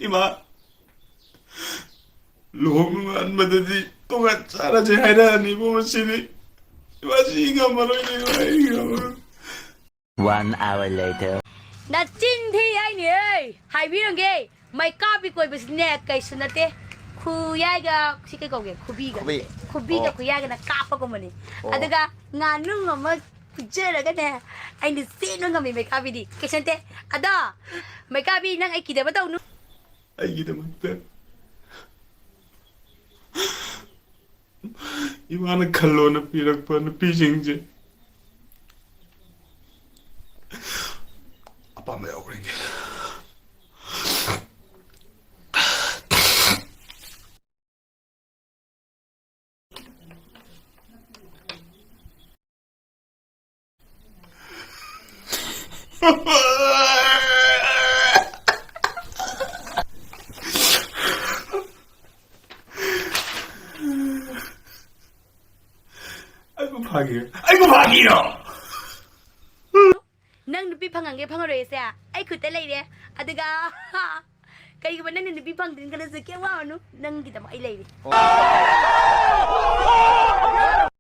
이마 롱한 마드디 똥아 짜라지 하라니 보시니 이마시 이가 말하니 이가 One hour later. Nà chín thi anh ơi, hai biết không ghê? Mày copy coi bớt nè cái số nè té, khu yai ga, si cái câu ghê, khu bi ga, khu bi ga khu yai ga na capa ko mani. Ada ga nganu ngama chơi là cái nè, anh đi xin nó ngami mày copy đi, cái chân té, ada, mày copy nang ai kia bắt đầu nu. 아이기다 맞다. 이만한 칼로는 비락바는 비징제. 아빠 매워 그런 게. 아이고 박이요. Nang nupi pangang ge pangang roi sa, ai khu te lai de, ada ga, kai ga nang nupi pang din kana se ke wa nu, nang kita mai lai de.